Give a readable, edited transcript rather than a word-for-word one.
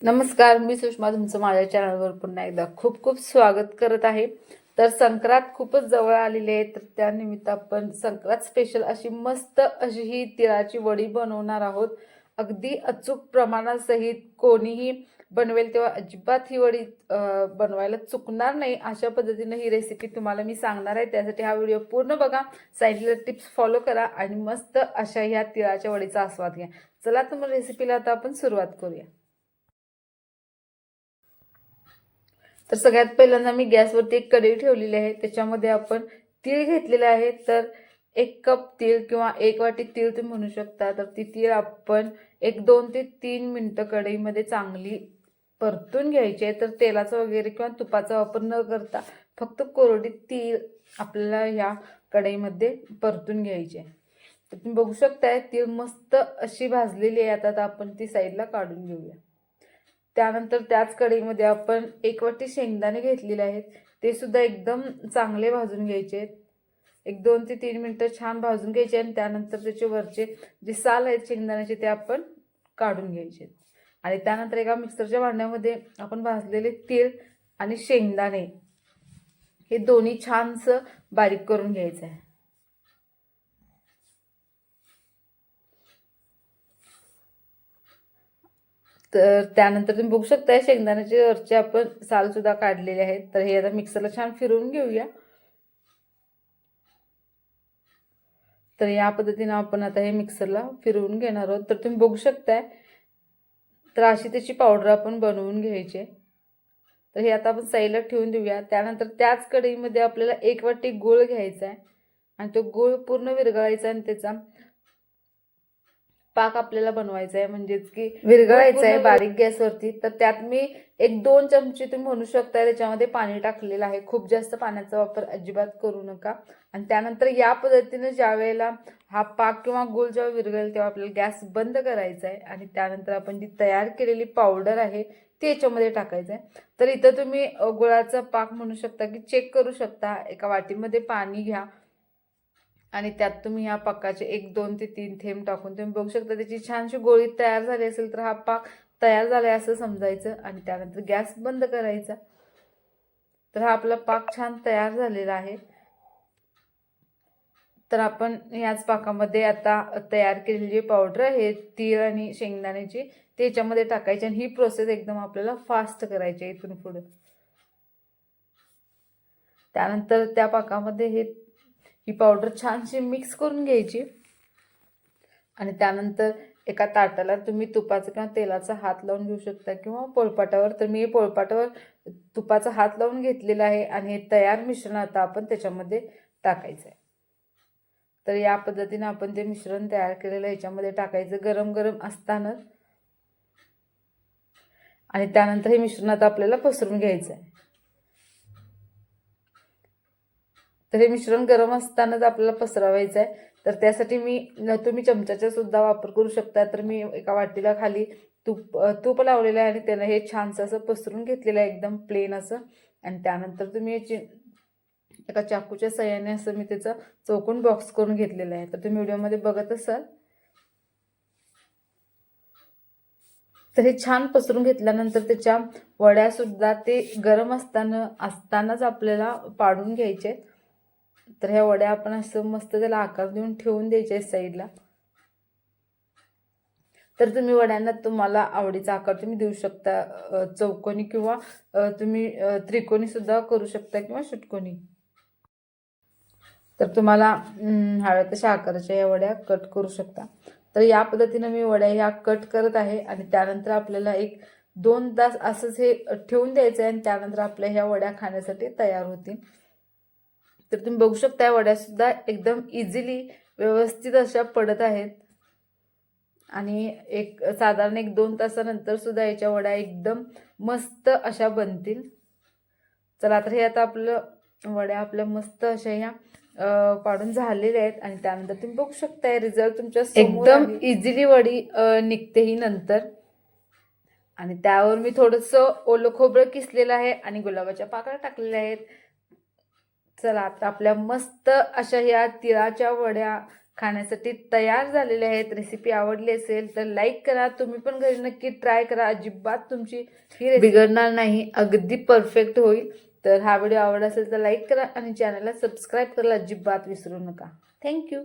नमस्कार, मी सुषमा तुमचं माझ्या चॅनलवर पुन्हा एकदा खूप खूप स्वागत करत आहे। तर संक्रांत खूपच जवळ आलेली आहे, तर त्यानिमित्त आपण संक्रांत स्पेशल अशी मस्त अशी ही तिळाची वडी बनवणार आहोत। अगदी अचूक प्रमाणासहित कोणीही बनवेल तेव्हा अजिबात ही वडी बनवायला चुकणार नाही, अशा पद्धतीने ही रेसिपी तुम्हाला मी सांगणार आहे। त्यासाठी हा व्हिडिओ पूर्ण बघा, सांगितलेल्या टिप्स फॉलो करा आणि मस्त अशा ह्या तिळाच्या वडीचा आस्वाद घ्या। चला तर मग रेसिपीला आता आपण सुरुवात करूया। तर सगळ्यात पहिल्यांदा मी गॅसवरती एक कढई ठेवलेली आहे, त्याच्यामध्ये आपण तीळ घेतलेले आहे। तर 1 कप तीळ किंवा 1 वाटी तीळ तुम्ही म्हणू शकता। तर ती तीळ आपण 2 ते 3 मिनिटं कढईमध्ये चांगली परतून घ्यायची आहे। तर तेलाचा वगैरे किंवा तुपाचा वापर न करता फक्त कोरडी तीळ आपल्याला ह्या कढईमध्ये परतून घ्यायची आहे। तर तुम्ही बघू शकताय तीळ मस्त अशी भाजलेली आहे। आता आपण ती साईडला काढून घेऊया। त्यानंतर त्याच कढईमध्ये आपण 1 वाटी शेंगदाणे घेतलेले आहेत, ते सुद्धा एकदम चांगले भाजून घ्यायचे आहेत। 2 ते 3 मिनिटं छान भाजून घ्यायचे आणि त्यानंतर त्याचे वरचे जे साल आहेत शेंगदाण्याचे ते आपण काढून घ्यायचे। आणि त्यानंतर एका मिक्सरच्या भांड्यामध्ये आपण भाजलेले तीळ आणि शेंगदाणे हे दोन्ही छानसं बारीक करून घ्यायचं आहे। तर त्यानंतर तुम्ही बघू शकता शेंगदाण्याचे वरचे आपण साल सुद्धा काढलेले आहेत। तर हे आता मिक्सरला छान फिरवून घेऊया। तर या पद्धतीने आपण आता हे मिक्सरला फिरवून घेणार आहोत। तर तुम्ही बघू शकताय, तर अशी त्याची पावडर आपण बनवून घ्यायची। तर हे आता आपण साईडला ठेवून देऊया। त्यानंतर त्याच कढईमध्ये आपल्याला 1 वाटी गूळ घ्यायचा आहे आणि तो गूळ पूर्ण विरघळायचा आणि त्याचा पाक आपल्याला बनवायचा आहे, म्हणजेच की विरघळायचा आहे बारीक गॅसवरती। तर त्यात मी 1-2 चमचे तुम्ही म्हणू शकता त्याच्यामध्ये पाणी टाकलेलं आहे। खूप जास्त पाण्याचा वापर अजिबात करू नका। आणि त्यानंतर या पद्धतीने ज्या वेळेला हा पाक किंवा गूळ जेव्हा विरघळेल तेव्हा आपल्याला गॅस बंद करायचा आहे आणि त्यानंतर आपण जी तयार केलेली पावडर आहे ती याच्यामध्ये टाकायचं आहे। तर इथं तुम्ही गुळाचा पाक म्हणू शकता की चेक करू शकता। एका वाटीमध्ये पाणी घ्या आणि त्यात तुम्ही या पाकाचे 1-2 ते 3 थेंब टाकून तुम्ही बघू शकता त्याची छानशी गोळी तयार झाली असेल तर हा पाक तयार झालाय असं समजायचं आणि त्यानंतर गॅस बंद करायचा। तर हा आपला पाक छान तयार झालेला आहे। तर आपण याच पाकामध्ये आता तयार केलेली पावडर आहे तीळ आणि शेंगदाण्याची ते याच्यामध्ये टाकायची आणि ही प्रोसेस एकदम आपल्याला फास्ट करायची आहे इथून पुढे। त्यानंतर त्या पाकामध्ये ही पावडर छानशी मिक्स करून घ्यायची आणि त्यानंतर एका ताटाला तुम्ही तुपाचा किंवा तेलाचा हात लावून घेऊ शकता किंवा पोळपाटावर। तर मी पोळपाटावर तुपाचा हात लावून घेतलेला आहे आणि हे तयार मिश्रण आता आपण त्याच्यामध्ये टाकायचं आहे। तर या पद्धतीने आपण ते मिश्रण तयार केलेलं याच्यामध्ये टाकायचं गरम गरम असताना आणि त्यानंतर हे मिश्रण आता आपल्याला पसरून घ्यायचं आहे। तर हे मिश्रण गरम असतानाच आपल्याला पसरवायचं आहे। तर त्यासाठी तुम्ही चमच्याचा सुद्धा वापर करू शकता। तर मी एका वाटीला खाली तूप लावलेलं आहे आणि त्याला हे छानसं असं पसरून घेतलेलं आहे एकदम प्लेन असं। आणि त्यानंतर तुम्ही याची एका चाकूच्या सहाय्याने असं मी त्याचा चौकोन बॉक्स करून घेतलेला आहे। तर तुम्ही व्हिडिओमध्ये बघत असाल। तर हे छान पसरून घेतल्यानंतर त्याच्या वड्या सुद्धा ते गरम असतानाच आपल्याला पाडून घ्यायचे। तर ह्या वड्या आपण असं मस्त त्याला आकार देऊन ठेवून द्यायचे साईडला। तर तुम्ही वड्यांना तुम्हाला आवडीचा आकार तुम्ही देऊ शकता, चौकोनी किंवा तुम्ही त्रिकोणी सुद्धा करू शकता किंवा षटकोनी। तर तुम्हाला हव्या तशा आकाराच्या या वड्या कट करू शकता। तर या पद्धतीने मी वड्या ह्या कट करत आहे आणि त्यानंतर आपल्याला 1-2 तास असंच हे ठेवून द्यायचं आहे आणि त्यानंतर आपल्या ह्या वड्या खाण्यासाठी तयार होतील। तर तुम्ही बघू शकता वड्या सुद्धा एकदम इझिली व्यवस्थित अशा पडत आहेत आणि साधारण 1-2 तासानंतर सुद्धा याच्या वड्या एकदम मस्त अशा बनतील। चला तर हे आता वड्या आपल्या मस्त अशा ह्या पाडून झालेल्या आहेत आणि त्यानंतर तुम्ही बघू शकता रिझल्ट तुमच्या समोर एकदम इझिली वडी निघते ही नंतर। आणि त्यावर मी थोडंसं ओलं खोबरं किसलेलं आहे आणि गुलाबाच्या पाकळ्या टाकलेल्या आहेत। चला आता आपल्या मस्त अशा ह्या तिळाच्या वड्या खाण्यासाठी तयार झालेले आहेत. रेसिपी आवडली असेल तर लाईक करा. तुम्ही पण घरी नक्की ट्राय करा. अजिबात तुमची ही बिघडणार नाही, अगदी परफेक्ट होईल. तर हा व्हिडिओ आवडला असेल तर लाईक करा आणि चॅनलला सबस्क्राईब करायला अजिबात विसरू नका. थँक्यू.